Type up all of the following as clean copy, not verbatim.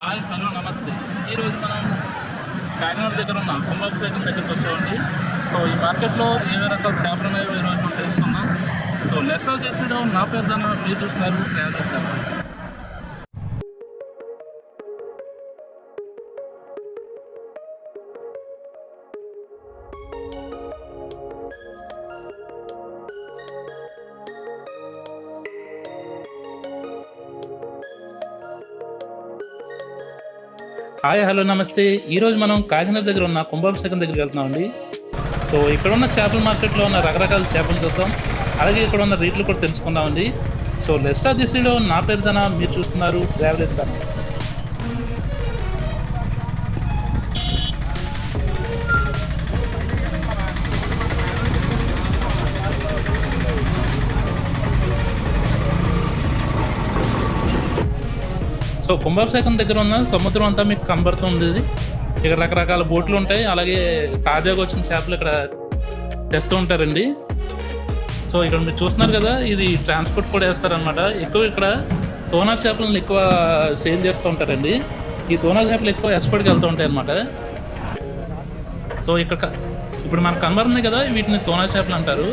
Hi hello నమస్తే. ఈరోజు మనం కాకినాడ దగ్గర ఉన్న కుంభపు సైకిల్ దగ్గరికి వచ్చామండి. సో ఈ మార్కెట్లో ఏ రకాల చేపలు ఉన్నాయో ఈరోజు మనం తెలుసుకుందాం. సో లెస్సా చేసేయడం నా పేరు దాన్ని మీరు చూస్తున్నారు ట్రావెల్ చేస్తారు. హాయ్ హలో నమస్తే. ఈరోజు మనం కాకినాడ దగ్గర ఉన్న కుంభపు సైకిల్ దగ్గరికి వెళ్తున్నామండి. సో ఇక్కడ ఉన్న చేపల మార్కెట్లో ఉన్న రకరకాల చేపలు చూద్దాం, అలాగే ఇక్కడ ఉన్న రేట్లు కూడా తెలుసుకుందామండి. సో లెస్సా దిశలో నా పేరు దానా మీరు చూస్తున్నారు ట్రావెల్ చేస్తారు. సో కుంభపు సైకిల్ దగ్గర ఉన్న సముద్రం అంతా మీకు కనబడుతుంది. ఇక్కడ రకరకాల బోట్లు ఉంటాయి, అలాగే తాజాగా వచ్చిన చేపలు ఇక్కడ తెస్తూ ఉంటారండి. సో ఇక్కడ మీరు చూస్తున్నారు కదా, ఇది ట్రాన్స్పోర్ట్ కూడా వేస్తారనమాట. ఎక్కువ ఇక్కడ తోనా చేపలను ఎక్కువ సేల్ చేస్తూ ఉంటారండి. ఈ తోనా చేపలు ఎక్కువ ఎక్స్పోర్ట్కి వెళ్తూ ఉంటాయి అన్నమాట. సో ఇక్కడ ఇప్పుడు మనకు కనబడుతుంది కదా, వీటిని తోనా చేపలు అంటారు.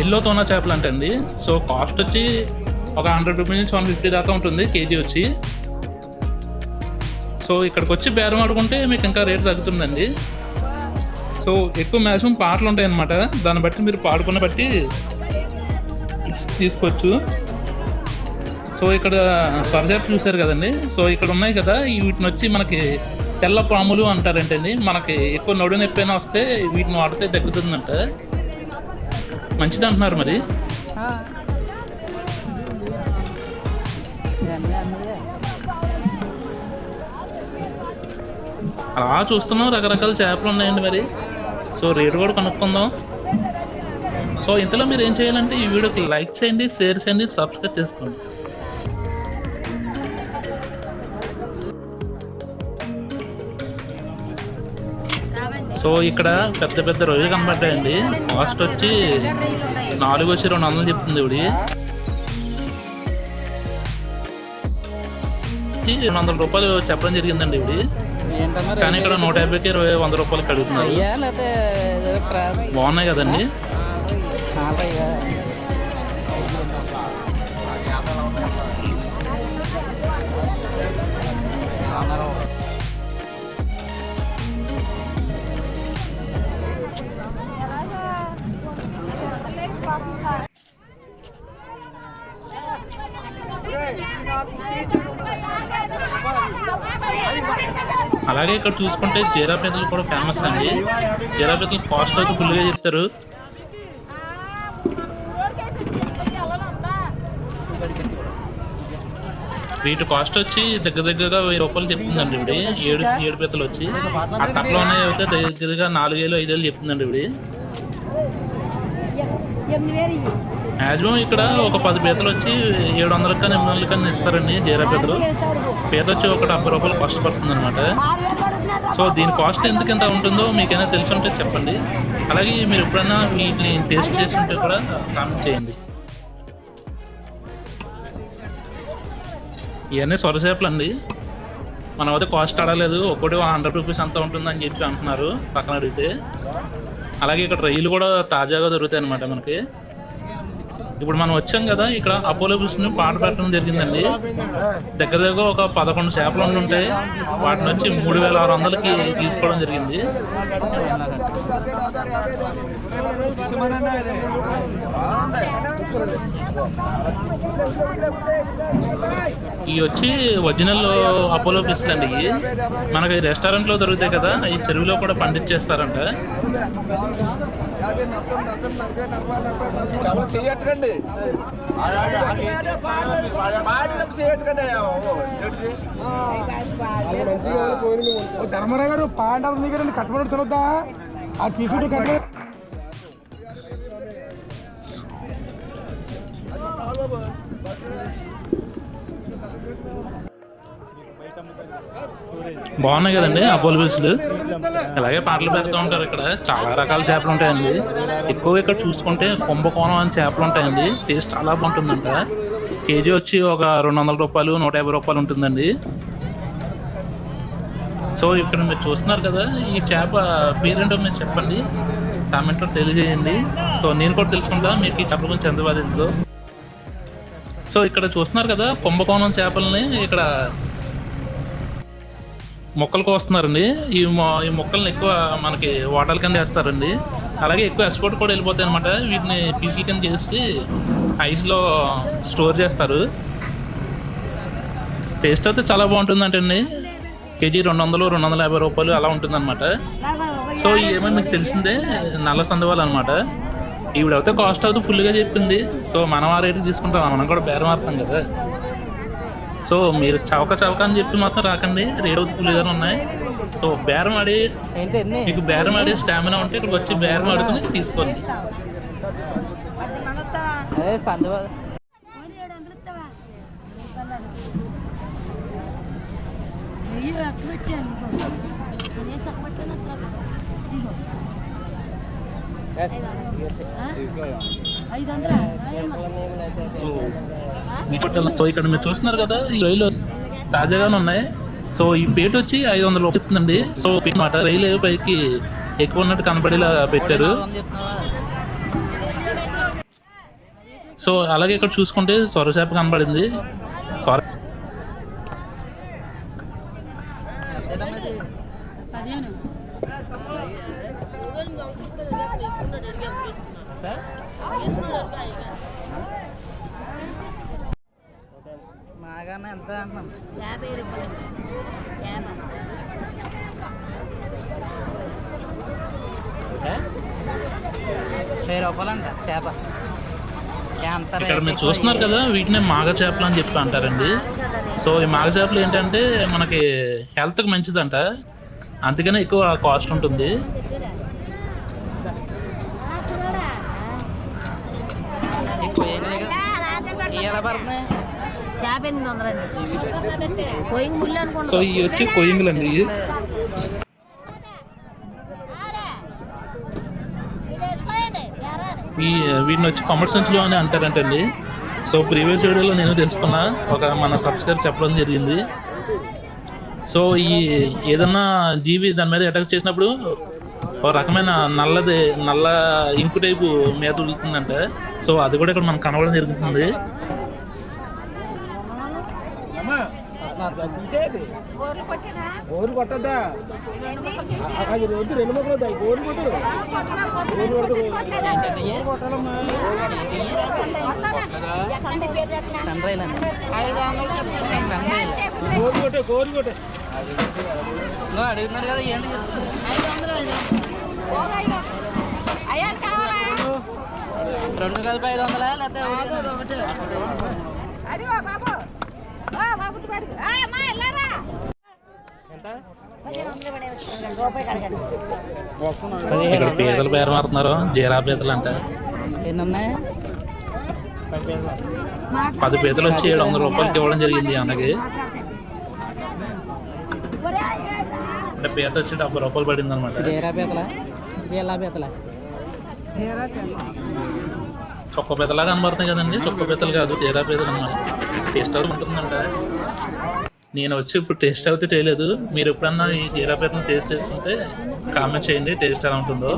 ఎల్లో తోనా చేపలు అంటండి. సో కాస్ట్ వచ్చి ఒక 100 రూపీస్ నుంచి 150 దాకా ఉంటుంది కేజీ వచ్చి. సో ఇక్కడికి వచ్చి బేరం ఆడుకుంటే మీకు ఇంకా రేట్ తగ్గుతుందండి. సో ఎక్కువ మ్యాక్సిమం పాటలు ఉంటాయి అన్నమాట, దాన్ని బట్టి మీరు పాడుకున్న బట్టి తీసుకోవచ్చు. సో ఇక్కడ సొరచేప చూసారు కదండి. సో ఇక్కడ ఉన్నాయి కదా, వీటిని వచ్చి మనకి తెల్ల పాములు అంటారంటండి. మనకి ఎక్కువ నడు నొప్పి వస్తే వీటిని వాడితే తగ్గుతుందంట, మంచిది అంటున్నారు. మరి అలా చూస్తున్నాం, రకరకాల చేపలు ఉన్నాయండి. మరి సో రేటు కూడా కనుక్కుందాం. సో ఇంతలో మీరు ఏం చేయాలంటే ఈ వీడియోకి లైక్ చేయండి, షేర్ చేయండి, సబ్స్క్రైబ్ చేసుకోండి. సో ఇక్కడ పెద్ద పెద్ద రొయ్యలు కనబడ్డాయండి. కాస్ట్ వచ్చి 4 వచ్చి 200 చెప్తుంది. ఇవి 200 రూపాయలు చెప్పడం జరిగిందండి. ఇవి కానీ ఇక్కడ 150కి 100 రూపాయలకి అడుగుతున్నారు. బాగున్నాయి కదండి. అలాగే ఇక్కడ చూసుకుంటే జీరా పీతలు కూడా ఫేమస్ అండి. జీరా పీతలు కాస్ట్ అయితే ఫుల్గా చెప్తారు. వీటి కాస్ట్ వచ్చి దగ్గరగా 1000 రూపాయలు చెప్తుందండి. ఇప్పుడు 7 పీతలు వచ్చి ఆ తప్పలో ఉన్నాయి అయితే దగ్గరగా 4000 5000 చెప్తుందండి. ఇప్పుడు మ్యాక్సిమం ఇక్కడ ఒక 10 పీతలు వచ్చి 700 కానీ 800 కానీ ఇస్తారండి. జీరా పీతలు పీత వచ్చి ఒక 70 రూపాయలు కాస్ట్ పడుతుంది అనమాట. సో దీని కాస్ట్ ఎందుకు ఎంత ఉంటుందో మీకైనా తెలిసి ఉంటే చెప్పండి. అలాగే మీరు ఎప్పుడైనా వీటిని టేస్ట్ చేసి ఉంటే కూడా కామెంట్ చేయండి. ఇవన్నీ సొరచేపలు అండి. మనం అయితే కాస్ట్ అడగలేదు, ఒకటి 100 రూపీస్ అంతా ఉంటుందని చెప్పి అంటున్నారు పక్కన అడిగితే. అలాగే ఇక్కడ రొయ్యలు కూడా తాజాగా దొరుకుతాయి అన్నమాట మనకి. ఇప్పుడు మనం వచ్చాం కదా, ఇక్కడ అపోలో ఫిష్ని పాట పెట్టడం జరిగిందండి. దగ్గర ఒక 11 చేపలు ఉంటాయి. వాటిని వచ్చి 3600కి తీసుకోవడం జరిగింది. ఇవి వచ్చి ఒరిజినల్ అపోలో ఫిష్లు అండి. ఇవి మనకి రెస్టారెంట్లో దొరుకుతాయి కదా, ఈ చెరువులో కూడా పండించేస్తారంట. ధర్మరావు గారు పాండవ దగ్గర కట్టుబడి తినొద్దా ఆ తీసుకుంటూ కట్టుబడి. బాగున్నాయి కదండి అపోలో ఫిష్లు. ఇలాగే పాటలు పెడుతూ ఉంటారు. ఇక్కడ చాలా రకాల చేపలు ఉంటాయండి. ఎక్కువ ఇక్కడ చూసుకుంటే కుంభకోణం అని చేపలు ఉంటాయండి. టేస్ట్ చాలా బాగుంటుందంట. కేజీ వచ్చి ఒక 200 రూపాయలు 150 రూపాయలు ఉంటుందండి. సో ఇక్కడ మీరు చూస్తున్నారు కదా, ఈ చేప పేరేంటో మీరు చెప్పండి, కామెంట్లో తెలియజేయండి. సో నేను కూడా తెలుసుకుంటా మీకు ఈ చేప గురించి ఎంత బాగా తెలుసు. సో ఇక్కడ చూస్తున్నారు కదా, కుంభకోణం చేపలని ఇక్కడ మొక్కలకు వస్తున్నారండి. ఈ మొక్కల్ని ఎక్కువ మనకి వాటర్ కింద వేస్తారండి. అలాగే ఎక్కువ ఎక్స్పోర్ట్ కూడా వెళ్ళిపోతాయి అనమాట. వీటిని పీసుల కింద చేసి ఐస్లో స్టోర్ చేస్తారు. టేస్ట్ అయితే చాలా బాగుంటుందంటండి. కేజీ 200 250 రూపాయలు అలా ఉంటుందన్నమాట. సో ఏమో మీకు తెలిసిందే, నల్ల సందవాళ్ళు అనమాట. ఈవిడైతే కాస్ట్ అవుతూ ఫుల్గా చెప్పింది. సో మనం ఆ రేటుకి తీసుకుంటాం, మనం కూడా బేరం ఆడతాం కదా. సో మీరు చవక అని చెప్పి మాత్రం రాకండి, రేట్ అవుతూ ఫుల్గానే ఉన్నాయి. సో బేరం ఆడి, మీకు బేరం ఆడే స్టామినా ఉంటే ఇక్కడికి వచ్చి బేరం ఆడుకుని తీసుకోండి. సో ఇక్కడ మీరు చూస్తున్నారు కదా, ఈ రొయ్యలు తాజాగానే ఉన్నాయి. సో ఈ పేట వచ్చి 500 రూపాయలు చెప్తుందండి. సో మాట రైలు పైకి ఎక్కువ ఉన్నట్టు కనపడేలా పెట్టారు. సో అలాగే ఇక్కడ చూసుకుంటే సొర చేప కనపడింది. సొర ఎంత 50 రూపాయలు. 10 రూపాయలంట చేప. ఇక్కడ మీరు చూస్తున్నారు కదా, వీటిని మాగ చేపలు అని చెప్పి అంటారండి. సో ఈ మాగ చేపలు ఏంటంటే మనకి హెల్త్కి మంచిదంట, అందుకనే ఎక్కువ కాస్ట్ ఉంటుంది. సో ఇవి వచ్చి కొయ్యంగులు అండి. వీటిని వచ్చి కొమ్మటి సంచులు అని అంటారంటండి. సో ప్రీవియస్ వీడియోలో నేను తెలుసుకున్నా, మన సబ్స్క్రైబర్ చెప్పడం జరిగింది. సో ఈ ఏదన్నా జీవి దాని మీద అటాక్ చేసినప్పుడు ఒక రకమైన నల్ల ఇంకు టైపు మీద ఉడుతుందంట. సో అది కూడా ఇక్కడ మనకు కనబడడం జరుగుతుంది. గోరు కొట్టద్దా, అది వద్దు, 2 మొక్కలు వద్దాయి. గోరు కొట్టు, కొట్టాలమ్మా. గోరు కొట్టే అడుగుతున్నారు కదా, ఏంటి 2 కలిపి 500 లేకపోతే ఇక్కడ పీతలు బేరం ఆడుతున్నారు, జీరా పీతలు అంట. ఎన్నున్నాయి? 10 పీతలు వచ్చి 700 రూపాయలకి ఇవ్వడం జరిగింది అన్నకి. అంటే పీత వచ్చి 70 రూపాయలు పడింది అనమాట. జీరా పీతల, జీలా పీతల, చొక్క పీతలా కనబడుతున్నాయి కదండి. చొక్క పీతలు కాదు, జీరా పీతలు అన్నమాట. టేస్ట్ అవుతూ ఉంటుందంట. నేను వచ్చి ఇప్పుడు టేస్ట్ అయితే చేయలేదు. మీరు ఎప్పుడన్నా ఈ జీరా పీతలు టేస్ట్ చేసుకుంటే కామెంట్ చేయండి, టేస్ట్ ఎలా ఉంటుందో.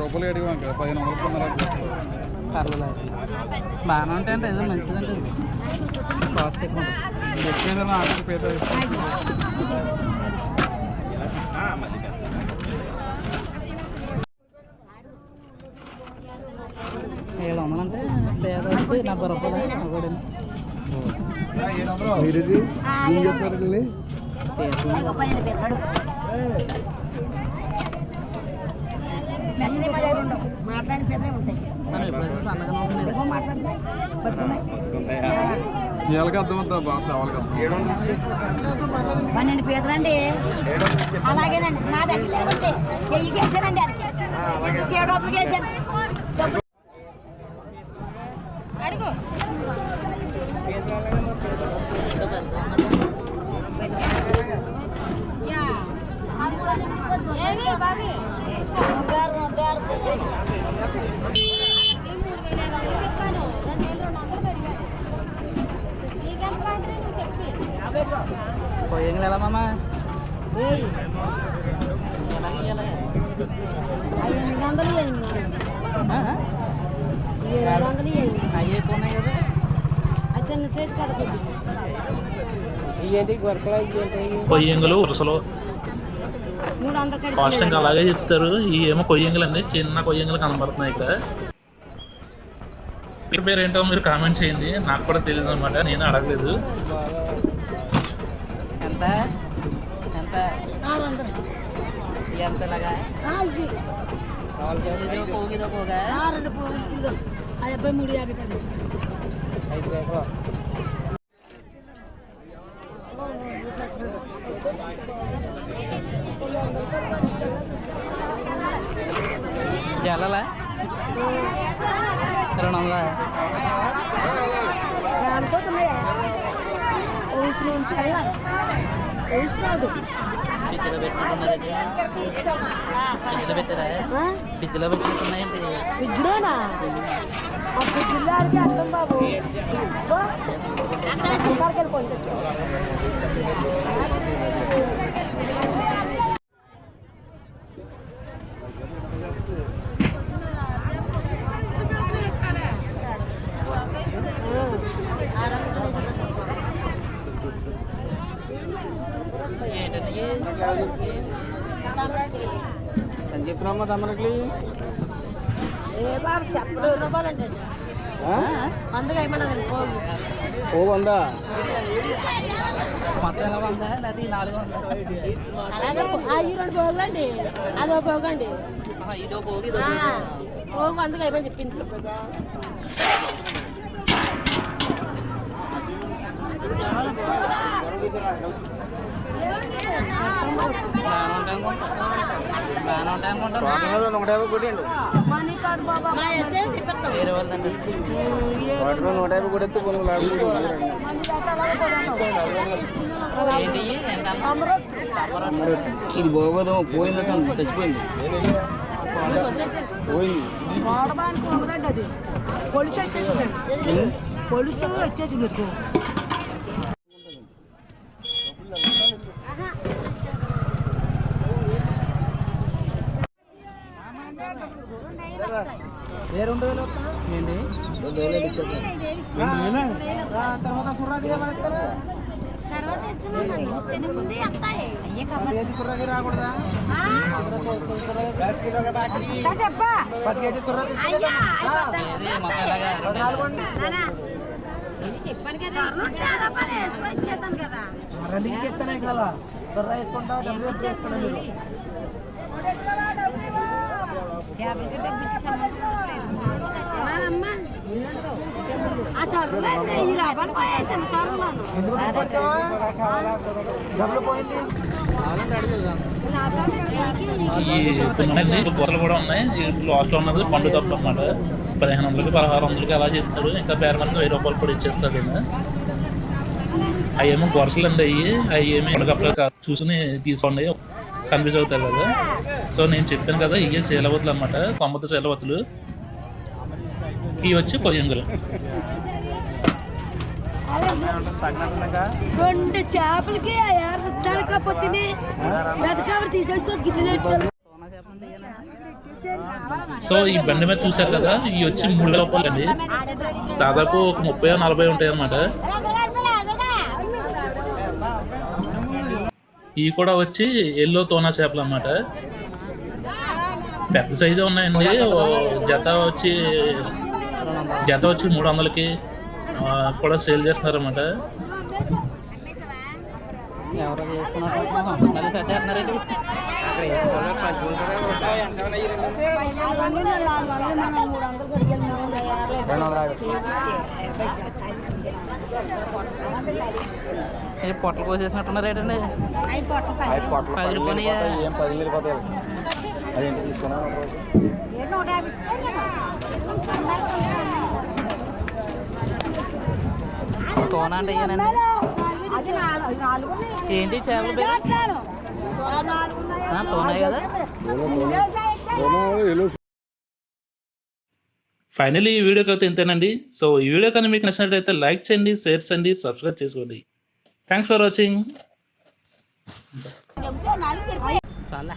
రూపాయలు అడిగాం, 1500 పర్వాలేదు, బాగానే ఉంటాయంటే ఏదో మంచిదండి. కాస్ట్ ఎక్కువ పేద 700 అంటే పేద వచ్చి 70 రూపాయలు ఒకటి. మాట్లాడి పేదలే ఉంటాయి. మనం ఎప్పుడైతే సన్నగా మాట్లాడుతున్నాయి అర్థమవుతా బాగా 12 పీతలండి. అలాగేనండి, నా దగ్గర లేదండి. 1000 కేసానండి, 700 కేసాను. అడుగు కొయ్యంగా ఎలా మామ ఎలాగ 800 ఇవ్వండి. 700 ఇవ్వండి. అవి ఎక్కువ ఉన్నాయి కదా ఆ చిన్న సైజు కదా కొద్ది. ఇవేంటి గొరకలు ఇవేంటి కొయ్యంగులు ఉరసలు 300 కడిగి కాస్ట్ ఇంకా అలాగే చెప్తారు. ఈ ఏమో కొయ్యంగులు అండి, చిన్న కొయ్యంగులు కనబడుతున్నాయి ఇక్కడ. మీ పేరు ఏంటో మీరు కామెంట్ చేయండి, నాకు కూడా తెలియదు అనమాట, నేను అడగలేదు. ఎంత ఎంత 600. ఎంత ఇలాగా ఇది. ఇదో పోగా 2 పోగులు కిలో. ఆ 73.50 కడిగి. 5 రూపాయలు. జల్లలా 200 అనుకోతున్నాయా పిచ్చిలో పెట్టుకుంటున్నారండి పిచ్చిలో పెట్టారా పిచ్చిలో పెట్టుకుంటున్నాయండి బిడ్డేనా ఆ బిడ్డలాడికి అర్థం బాబు అక్కడికి వెళ్ళిపోయింది. ఏంటండి అని చెప్తున్నామ్మా తమ్మరట్లు ఏ బాబు చెప్పు 2 రూపాయలు అంటే అందుకే అయిపోయినదండి పోగు. ఓ 100. మొత్తం ఎలా ఉందా లేదా 400 అలాగే అవి 2 పోగులు అండి, అదో పోగు అండి. ఇదో పోగి ఇదో పోగు అందుకే అయిపోయింది చెప్పింది. బాగానే ఉంటాయి అనుకుంటా 150 కొట్టండి. మనీ కాదు బాబా మా ఎత్తేసి ఇప్పిస్తాం. వేరే వాళ్ళండి 150 కొడితే కొన్ని లాభం. ఏంటి ఎంత ఇది బాగోదు, పోయిందంటే చచ్చిపోయింది. పోయింది. వాడడానికి ఉండదండి, అది పొలుసు వచ్చేసిందండి, పొలుసు వచ్చేసింది. ఏ 2000 ఏంటి 2000 ఇచ్చేద్దాం. 2000 తర్వాత సుర్రాకి ఏమన్నా తర్వాత ఇస్తున్నాను ముందు వస్తాయి ఏది సుర్రాకి రాకూడదా? చెప్పా 10 కేజీ సుర్రాకి అయ్యా ఏది మొత్తం ఇలాగా 4 చెప్పాను కదా ఇచ్చేస్తాను కదా. రెండింటికి ఎత్తానే కదా సుర్రా వేసుకుంటా డబ్బులు వేసుకుంటా మీరు. ఎందుకు తీసుకొచ్చావా? డబ్బులు పోయింది. ఈ కొన్ని బొత్తలు కూడా ఉన్నాయి. లాస్ట్లో ఉన్నది పండు తప్పు అనమాట. 1500కి 1600కి అలా చెప్తాడు. ఇంకా పేరు మనకి 1000 రూపాయలు కూడా ఇచ్చేస్తాడు ఈయన. అవి ఏమో గొరసలు అండి, అవి ఏమి ఎప్పటికప్పుడు చూసుకుని తీసుకోండి, కన్ఫ్యూజ్ అవుతారు కదా. సో నేను చెప్పాను కదా, ఇవే శీలవతులు అనమాట, సముద్ర శీలవతులు. ఇవి వచ్చి కొయ్యంగులు. 2 చేపలకి కాకపోతే బతకాబడి తీసేసుకో గిన్నె. సో ఈ బండి మీద చూశారు కదా, ఇవి వచ్చి 3000 రూపాయలు అండి. దాదాపు ఒక 30-40 ఉంటాయి అన్నమాట. ఇవి కూడా వచ్చి ఎల్లో తోనా చేపలు అన్నమాట. పెద్ద సైజు ఉన్నాయండి. జత వచ్చి 300కి కూడా సేల్ చేస్తున్నారన్నమాట. ఎవరో చేస్తున్నారు మళ్ళీ సర్దేస్తున్నారండి. పొట్టలు కోసేసినట్టున్నారు ఏంటండి? 10 రూపాయలు ఏం 10 పోతాయి. అదేంటి తీసుకున్నా తోనా అంటే ఇయ్యానండి. ఏంటి చేపల పేరు? తోనాయి కదా. ఫైనల్లీ ఈ వీడియోకి అయితే ఇంతేనండి. సో ఈ వీడియో కానీ మీకు నచ్చినట్లయితే లైక్ చేయండి, షేర్ చేయండి, సబ్స్క్రైబ్ చేసుకోండి. Thanks for watching. చాలా